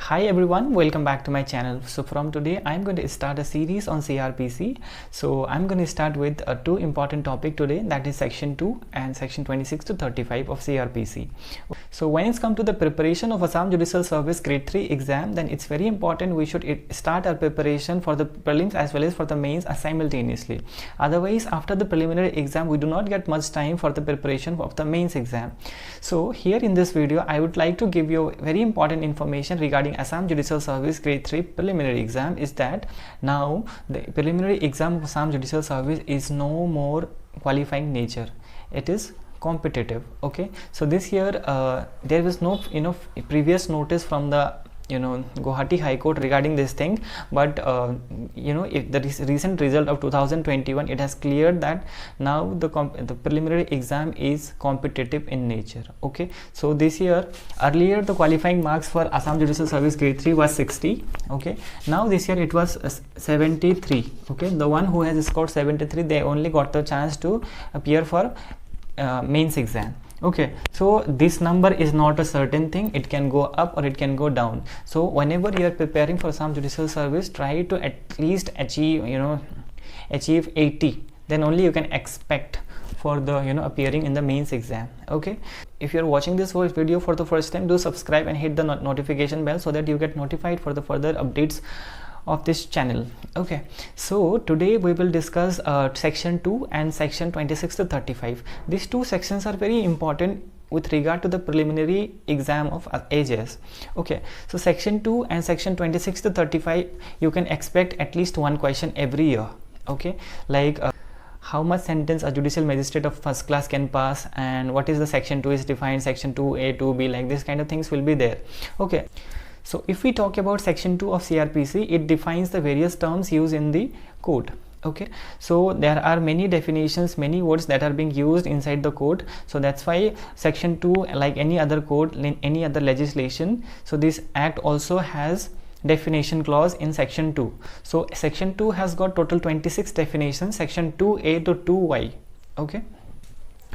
Hi everyone, welcome back to my channel. So from today I'm going to start a series on CRPC. So I'm going to start with two important topic today, that is section 2 and section 26 to 35 of CRPC. So when it's come to the preparation of Assam Judicial Service grade 3 exam, then it's very important we should start our preparation for the prelims as well as for the mains simultaneously. Otherwise after the preliminary exam we do not get much time for the preparation of the mains exam. So here in this video I would like to give you very important information regarding Assam Judicial Service grade 3 preliminary exam, is that now the preliminary exam of Assam Judicial Service is no more qualifying nature, it is competitive. Okay, so this year there was no previous notice from the Guwahati High Court regarding this thing, but if the recent result of 2021, it has cleared that now the preliminary exam is competitive in nature. Okay, so this year, earlier the qualifying marks for Assam Judicial Service grade 3 was 60. Okay, now this year it was 73. Okay, the one who has scored 73, they only got the chance to appear for mains exam. Okay, so this number is not a certain thing, it can go up or it can go down. So whenever you are preparing for some judicial service, try to at least achieve achieve 80, then only you can expect for the appearing in the mains exam. Okay, if you are watching this video for the first time, do subscribe and hit the notification bell so that you get notified for the further updates of this channel. Okay, so today we will discuss section 2 and section 26 to 35. These two sections are very important with regard to the preliminary exam of AJS. Okay, so section 2 and section 26 to 35, you can expect at least one question every year. Okay, like how much sentence a judicial magistrate of first class can pass, and what is the section 2 is defined, section 2A, 2B, like this kind of things will be there. Okay, so if we talk about section 2 of CRPC, it defines the various terms used in the code. Okay, so there are many definitions, many words that are being used inside the code. So that's why section 2, like any other code, any other legislation, so this act also has definition clause in section 2. So section 2 has got total 26 definitions, section 2A to 2Y. Okay,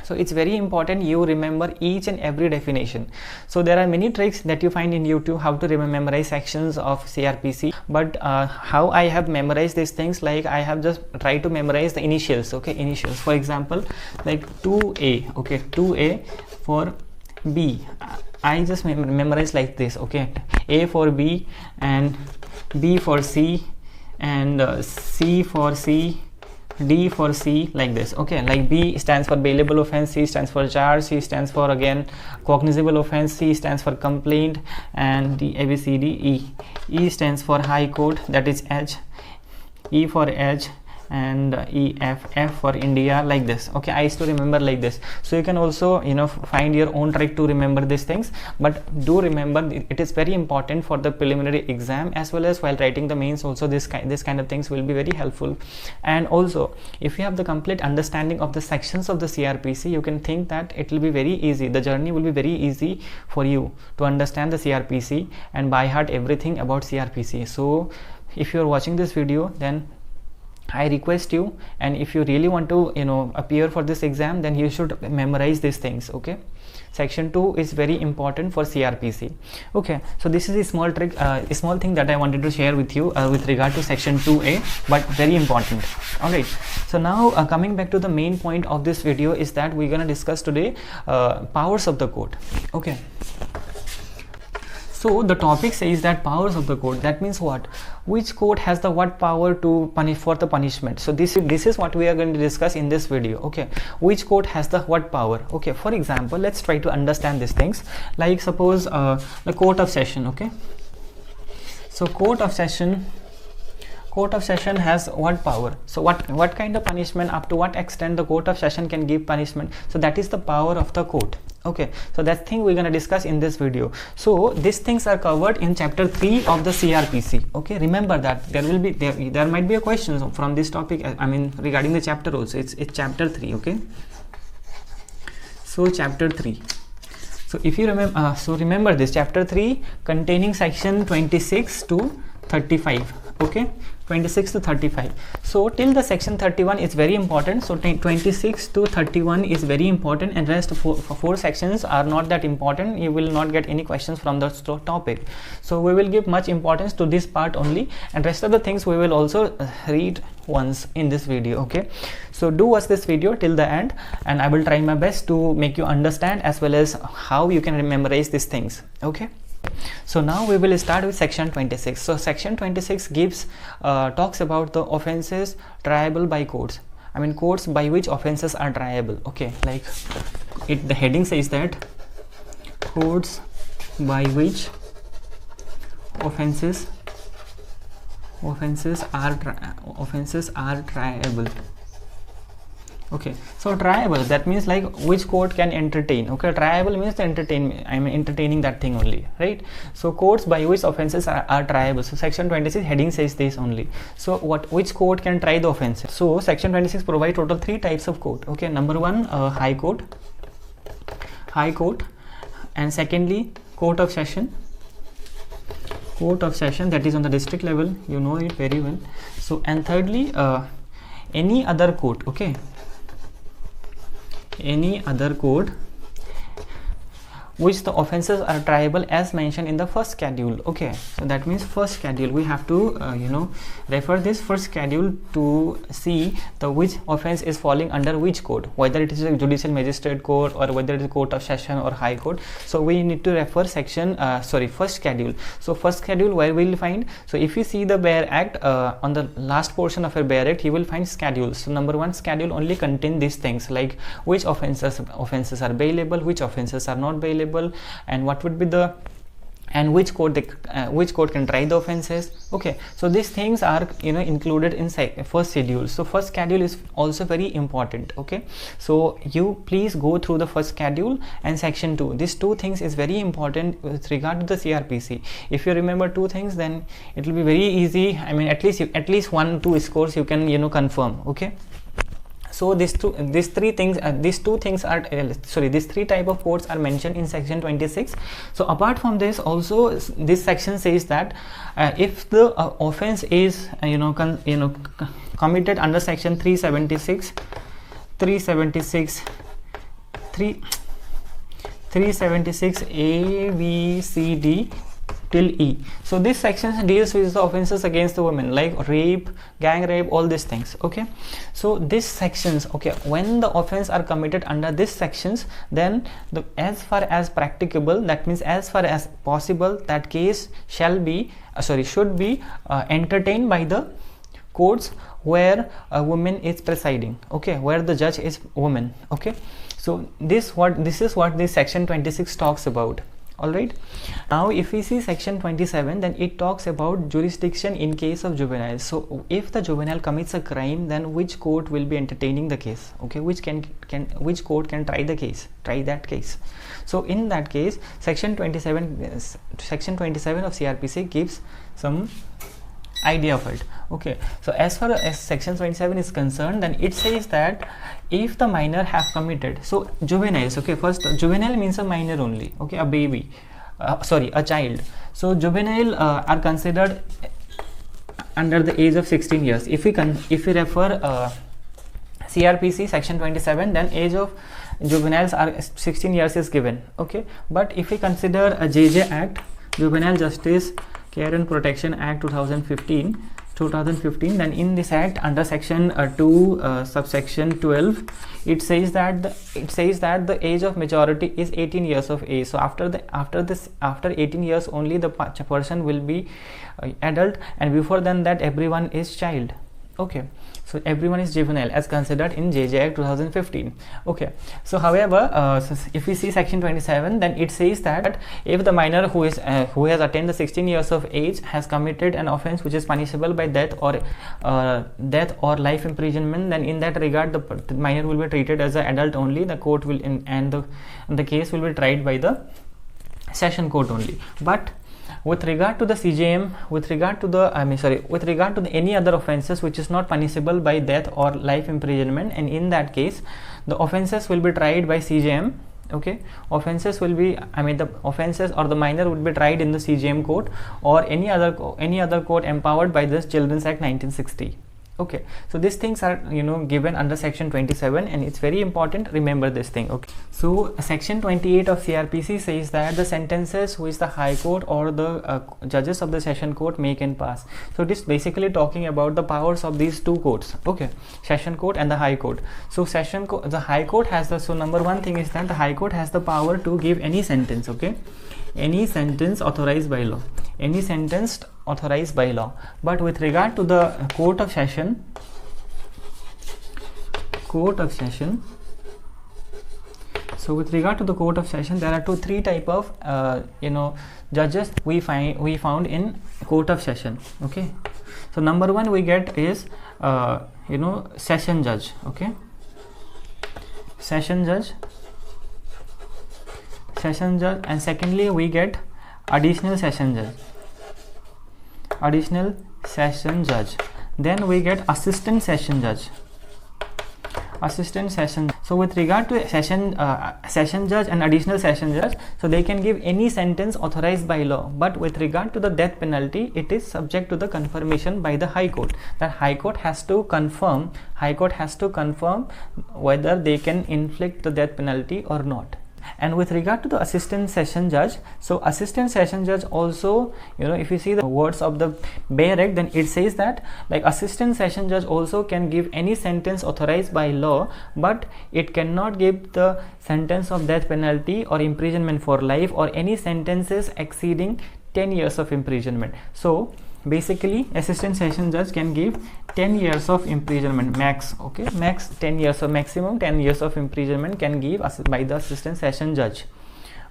so it's very important you remember each and every definition. So there are many tricks that you find in YouTube how to memorize sections of CRPC, but how I have memorized these things, like I have just tried to memorize the initials. Okay, initials, for example, like 2A. Okay, 2A for B, I just memorize like this. Okay, A for B and B for C and C for C, D for C, like this. Okay, like B stands for bailable offense, C stands for charge, C stands for again cognizable offense, C stands for complaint, and the ABCD, E stands for high court, that is H, E for H, and F for India, like this. Okay, I used to remember like this. So you can also find your own trick to remember these things, but do remember it is very important for the preliminary exam as well as while writing the mains also. This kind of things will be very helpful. And also if you have the complete understanding of the sections of the CRPC, you can think that it will be very easy, the journey will be very easy for you to understand the CRPC and by heart everything about CRPC. So if you are watching this video, then I request you, and if you really want to appear for this exam, then you should memorize these things. Okay, section 2 is very important for CRPC. Okay, so this is a small trick, a small thing that I wanted to share with you with regard to section 2A, but very important. All right, so now coming back to the main point of this video is that we're going to discuss today powers of the court. Okay, so the topic says that powers of the court, that means what, which court has the what power to punish for the punishment. So this is what we are going to discuss in this video. Okay, which court has the what power. Okay, for example, let's try to understand these things. Like suppose the court of session. Okay, so court of session has what power. So what kind of punishment, up to what extent the court of session can give punishment, so that is the power of the court. Okay, so that thing we're going to discuss in this video. So these things are covered in chapter 3 of the CRPC. Okay, remember that there might be a question from this topic, I mean regarding the chapter also. It's chapter 3. Okay, so chapter 3, so if you remember, so remember this chapter 3 containing section 26 to 35. Okay, 26 to 35. So till the section 31 is very important. So 26 to 31 is very important, and rest four sections are not that important. You will not get any questions from the topic. So we will give much importance to this part only, and rest of the things we will also read once in this video. Okay, so do watch this video till the end, and I will try my best to make you understand as well as how you can memorize these things. Okay, so now we will start with section 26. So section 26 gives talks about the offenses triable by courts. I mean courts by which offenses are triable. Okay, like the heading says that courts by which offenses are triable. Okay, so triable, that means like which court can entertain. Okay, triable means the entertaining that thing only, right? So courts by which offenses are triable. So section 26 heading says this only. So which court can try the offenses? So section 26 provide total 3 types of court. Okay, number 1, high court, and secondly court of session, that is on the district level, you know it very well. So and thirdly any other court. Okay, any other court which the offenses are triable as mentioned in the first schedule. Okay, so that means first schedule we have to refer this first schedule to see the which offense is falling under which court, whether it is a judicial magistrate court or whether it is a court of session or high court. So we need to refer section first schedule. So first schedule where we will find, so if you see the Bail Act, on the last portion of a Bail Act you will find schedules. So number 1 schedule only contain these things like which offenses are bailable, which offenses are not bailable, and what would be the and which court can try the offenses. Okay, so these things are included in first schedule. So first schedule is also very important. Okay, so you please go through the first schedule and section 2. These 2 things is very important with regard to the CRPC. If you remember 2 things, then it will be very easy. I mean at least 1-2 scores you can confirm. Okay, so these 3 type of courts are mentioned in section 26. So apart from this, also this section says that if the offense is committed under section 376 A, B, C, D till E. So this section deals with the offenses against the women like rape, gang rape, all these things. Okay, so these sections, okay, when the offense are committed under these sections, then as far as practicable, that means as far as possible, that case should be entertained by the courts where a woman is presiding. Okay, where the judge is woman. Okay, so this is what this section 26 talks about. All right, now if we see section 27, then it talks about jurisdiction in case of juveniles. So if the juvenile commits a crime, then which court will be entertaining the case? Okay, which court can try that case? So in that case, section 27 of CRPC gives some idea of it. Okay, so as far as section 27 is concerned, then it says that if the minor have committed, so juveniles, okay, first juvenile means a minor only. Okay, a baby, a child. So juvenile are considered under the age of 16 years. If we refer CRPC section 27, then age of juveniles are 16 years is given. Okay, but if we consider a JJ Act, Juvenile Justice Care and Protection Act 2015, then in this act under section 2 subsection 12, it says that the age of majority is 18 years of age. So after 18 years only the person will be adult, and before then that everyone is child. Okay, so everyone is juvenile as considered in JJ Act 2015. Okay, so however, if we see section 27, then it says that if the minor who has attained the 16 years of age has committed an offense which is punishable by death or life imprisonment, then in that regard the minor will be treated as an adult only. The court will and the case will be tried by the session court only. But with regard to the CJM, with regard to any other offenses which is not punishable by death or life imprisonment, and in that case the offenses will be tried by CJM. Okay, offenses will be, the offenses or the minor would be tried in the CJM court or any other court empowered by this Children's Act 1960. Okay, so these things are given under section 27, and it's very important, remember this thing. Okay, so section 28 of CRPC says that the sentences which the High Court or the judges of the session court make and pass. So this basically talking about the powers of these two courts. Okay, session court and the High Court. So the High Court has the, so number one thing is that the High Court has the power to give any sentence. Okay, any sentence authorized by law, any sentence authorized by law. But with regard to the court of session, so with regard to the court of session, there are three type of judges we found in court of session. Okay, so number one we get is session judge. Okay, session judge, and secondly we get additional session judge, then we get assistant session judge. So with regard to session judge and additional session judge, so they can give any sentence authorized by law, but with regard to the death penalty, it is subject to the confirmation by the High Court. That High Court has to confirm whether they can inflict the death penalty or not. And with regard to the assistant session judge, so assistant session judge also, if you see the words of the Bayer Act, then it says that like assistant session judge also can give any sentence authorized by law, but it cannot give the sentence of death penalty or imprisonment for life or any sentences exceeding 10 years of imprisonment. So basically assistant session judge can give 10 years of imprisonment max. Okay, max 10 years or maximum 10 years of imprisonment can give by the assistant session judge.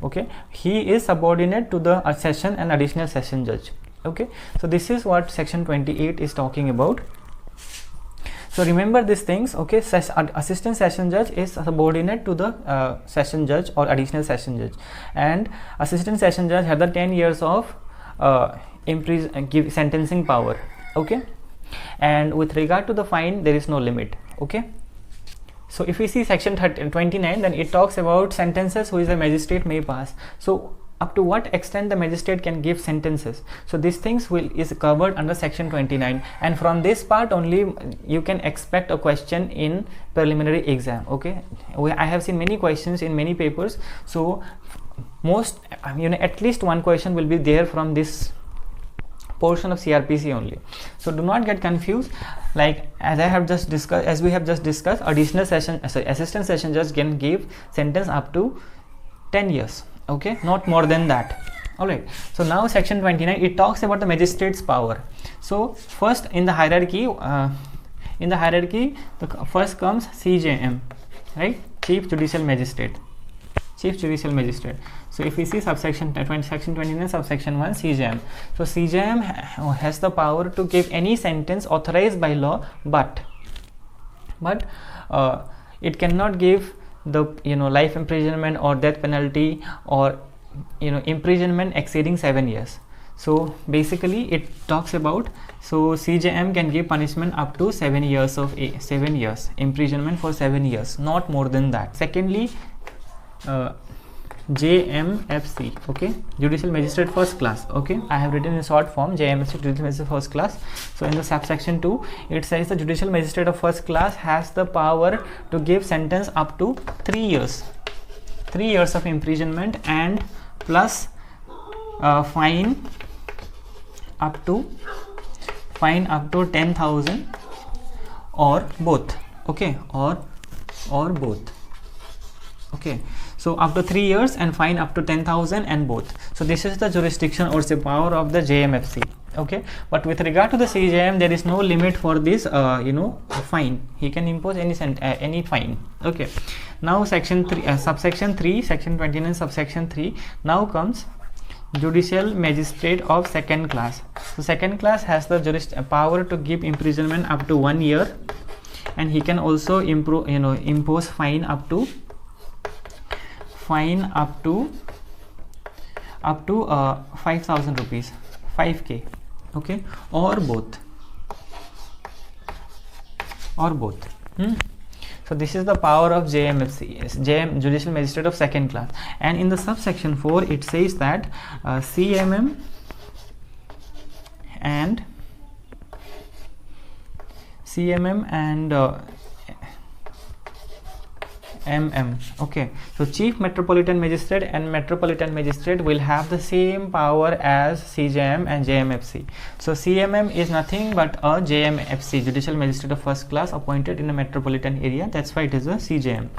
Okay, he is subordinate to the session and additional session judge. Okay, so this is what section 28 is talking about. So remember these things. Okay, assistant session judge is subordinate to the session judge or additional session judge, and assistant session judge has the 10 years of give sentencing power. Okay, and with regard to the fine, there is no limit. Okay, so if we see section 29, then it talks about sentences which the magistrate may pass. So up to what extent the magistrate can give sentences, so these things is covered under section 29, and from this part only you can expect a question in preliminary exam. Okay, I have seen many questions in many papers, so most at least one question will be there from this portion of CRPC only. So do not get confused. Like as we have just discussed, assistant session judge can give sentence up to 10 years. Okay, not more than that. Alright, so now section 29, it talks about the magistrate's power. So first in the hierarchy, the first comes CJM, right? Chief Judicial Magistrate. So if we see section 29 subsection 1, CJM. So CJM has the power to give any sentence authorized by law, but it cannot give the life imprisonment or death penalty or imprisonment exceeding 7 years. So basically it talks about, so CJM can give punishment up to 7 years imprisonment for 7 years, not more than that. Secondly, JMFC, okay, Judicial Magistrate First Class. Okay, I have written in short form JMFC, Judicial Magistrate First Class. So in the subsection 2, it says the Judicial Magistrate of First Class has the power to give sentence up to 3 years of imprisonment and plus fine up to 10,000 or both. Okay, or both. Okay, so up to 3 years and fine up to 10,000 and both. So this is the jurisdiction or the power of the JMFC. Okay, but with regard to the CJM, there is no limit for this fine. He can impose any fine. Okay, now section 3 subsection 3, section 29 subsection 3, now comes Judicial Magistrate of Second Class. So second class has the power to give imprisonment up to 1 year, and he can also impose fine up to 5,000 rupees, 5k. Okay, or both. So this is the power of JMFC, Judicial Magistrate of second class. And in the subsection 4 it says that CMM and MM. Okay, so Chief Metropolitan Magistrate and Metropolitan Magistrate will have the same power as CJM and JMFC. So CMM is nothing but a JMFC, Judicial Magistrate of first class, appointed in a metropolitan area. That's why it is a CJM.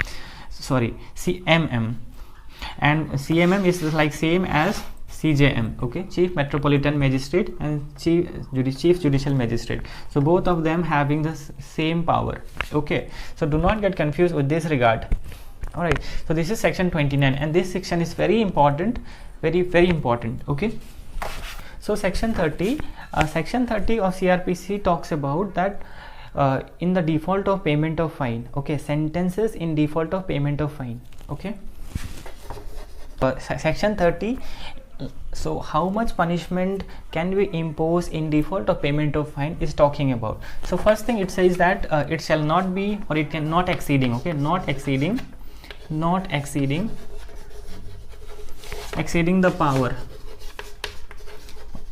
Sorry, CMM. And CMM is like same as CJM. Okay, Chief Metropolitan Magistrate and Chief Judicial Magistrate. So both of them having the same power. Okay, so do not get confused with this regard. All right, so this is section 29, and this section is very important, very important. Okay, so section 30 of CRPC talks about that in the default of payment of fine. Okay, sentences in default of payment of fine. Okay, section 30. So how much punishment can we impose in default of payment of fine is talking about. So first thing it says that it shall not be, or it can not exceeding. Okay, not exceeding the power,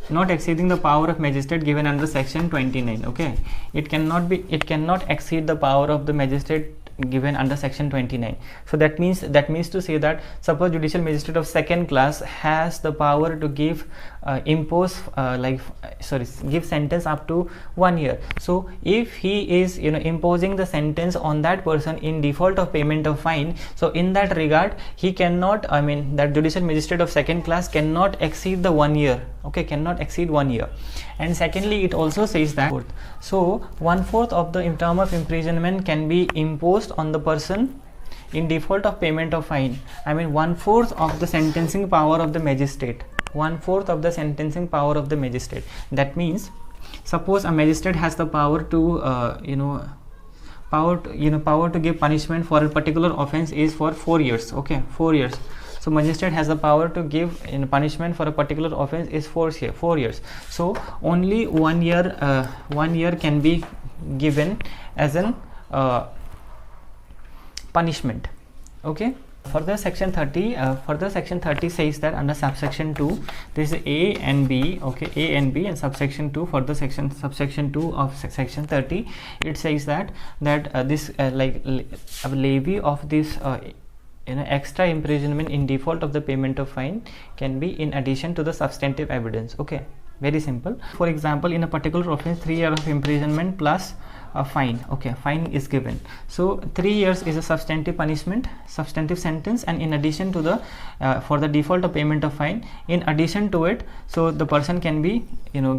not exceeding the power of magistrate given under section 29. Okay, it cannot exceed the power of the magistrate given under section 29. So that means to say that suppose Judicial Magistrate of second class has the power to give give sentence up to 1 year. So if he is imposing the sentence on that person in default of payment of fine, so in that regard he cannot, that Judicial Magistrate of second class cannot exceed the 1 year. Okay, cannot exceed 1 year. And secondly, it also says that so 1/4 of the term of imprisonment can be imposed on the person in default of payment of fine. 1/4 of the sentencing power of the magistrate. 1/4 of the sentencing power of the magistrate. That means, suppose a magistrate has the power to power to give punishment for a particular offense is for 4 years. Okay, 4 years. So magistrate has the power to give punishment for a particular offense is 4 years. So only 1 year can be given as an punishment. Okay. Further section 30 says that under subsection 2 this is A and B. Okay, A and B, and subsection 2 for the subsection 2 of section 30, it says that this levy of this extra imprisonment in default of the payment of fine can be in addition to the substantive evidence. Okay, very simple. For example, in a particular offense 3 years of imprisonment plus a fine. Okay, fine is given. So 3 years is a substantive punishment, substantive sentence, and in addition to the for the default of payment of fine, in addition to it, so the person can be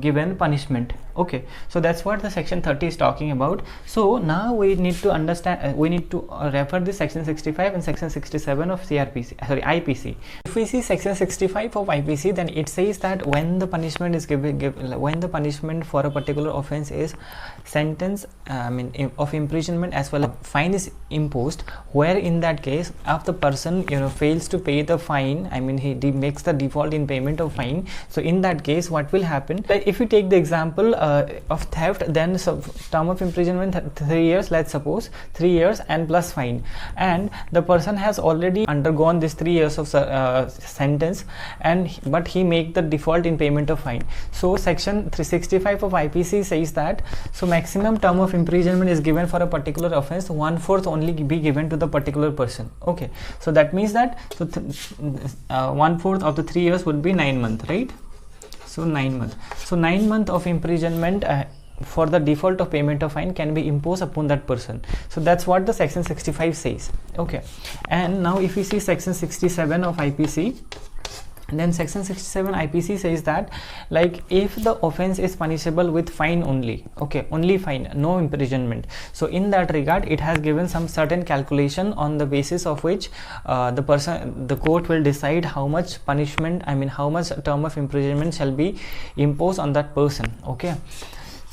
given punishment. Okay, so that's what the section 30 is talking about. So now we need to understand, we need to refer this section 65 and section 67 of IPC. If we see section 65 of IPC, then it says that when the punishment is when the punishment for a particular offense is sentence of imprisonment as well as fine is imposed, where in that case if the person fails to pay the fine, he makes the default in payment of fine, so in that case what will happen, like if you take the example of theft, then term of imprisonment 3 years, let's suppose 3 years and plus fine, and the person has already undergone this 3 years of sentence, but he make the default in payment of fine. So section 365 of IPC says that so maximum term of imprisonment is given for a particular offense, 1/4 only be given to the particular person. Okay, so that means that 1/4 of the 3 years would be 9 months, right? So 9 months. So 9 months of imprisonment for the default of payment of fine can be imposed upon that person. So that's what the section 65 says. Okay, and now if we see section 67 of IPC, then section 67 IPC says that like if the offense is punishable with fine only, okay, only fine, no imprisonment, so in that regard it has given some certain calculation on the basis of which the court will decide how much punishment, how much term of imprisonment shall be imposed on that person. Okay,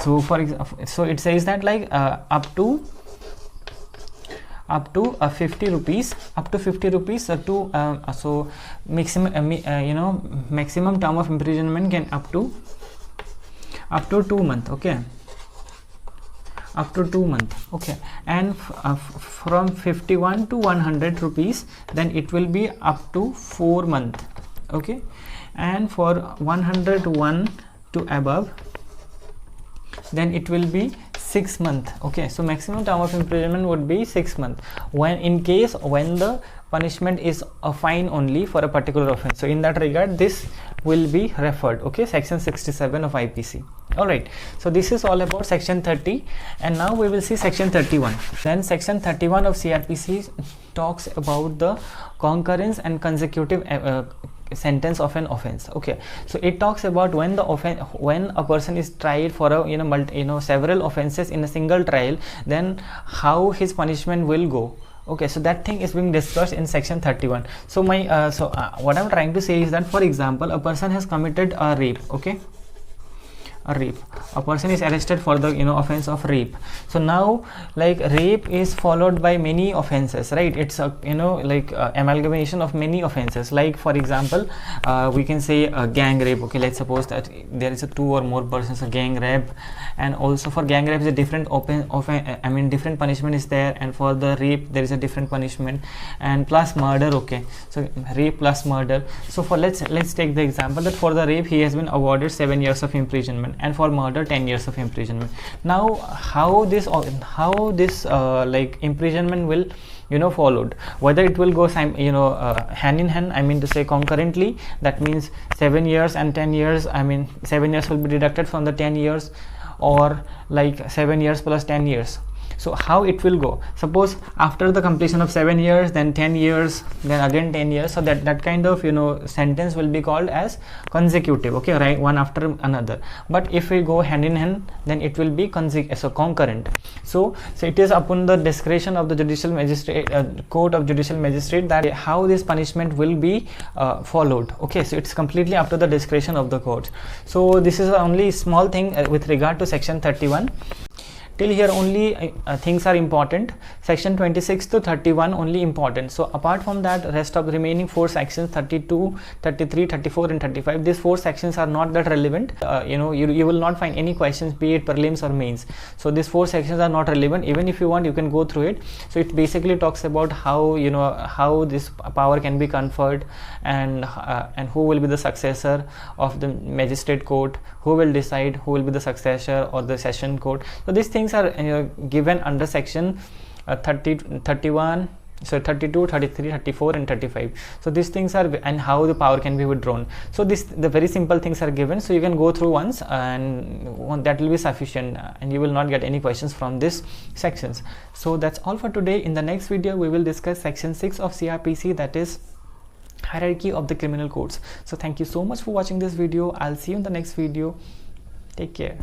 so for example, so it says that like up to 50 rupees, so maximum maximum term of imprisonment can up to 2 months. Okay, up to 2 months. Okay, and from 51 to 100 rupees, then it will be up to 4 months. Okay, and for 101 to above, then it will be 6 months. Okay, so maximum term of imprisonment would be 6 months when the punishment is a fine only for a particular offense. So in that regard, this will be referred. Okay, section 67 of IPC. All right, so this is all about section 30, and now we will see section 31. Then section 31 of CRPC talks about the concurrence and consecutive sentence of an offense. Okay, so it talks about when a person is tried for a several offenses in a single trial, then how his punishment will go. Okay, so that thing is being discussed in section 31. So what I'm trying to say is that, for example, a person has committed a rape. Okay, a person is arrested for the offense of rape. So now, like, rape is followed by many offenses, right? It's a amalgamation of many offenses. Like, for example, we can say a gang rape. Okay, let's suppose that there is a 2 or more persons a gang rape, and also for gang rape is a different different punishment is there, and for the rape there is a different punishment, and plus murder. Okay, so rape plus murder. So for let's take the example that for the rape he has been awarded 7 years of imprisonment, and for murder 10 years of imprisonment. Now how this imprisonment will followed, whether it will go hand in hand, I mean to say concurrently, that means 7 years and 10 years, 7 years will be deducted from the 10 years, or like 7 years plus 10 years. So how it will go? Suppose after the completion of 7 years, then 10 years, then again 10 years. So that kind of sentence will be called as consecutive. Okay, right, one after another. But if we go hand in hand, then it will be concurrent. So it is upon the discretion of the judicial magistrate, court of judicial magistrate, that how this punishment will be followed. Okay, so it's completely up to the discretion of the court. So this is only small thing with regard to section 31. Till here only things are important. Section 26 to 31 only important. So apart from that, rest of the remaining 4 sections, 32, 33, 34 and 35, these 4 sections are not that relevant. You will not find any questions, be it prelims or mains. So these 4 sections are not relevant. Even if you want, you can go through it. So it basically talks about how this power can be conferred, and who will be the successor of the magistrate court, who will decide who will be the successor, or the session court. So these things are given under section 31, so 32, 33, 34 and 35. So these things are, and how the power can be withdrawn. So the very simple things are given, so you can go through once, and that will be sufficient, and you will not get any questions from these sections. So that's all for today. In the next video we will discuss section 6 of CRPC, that is hierarchy of the criminal courts. So thank you so much for watching this video. I'll see you in the next video. Take care.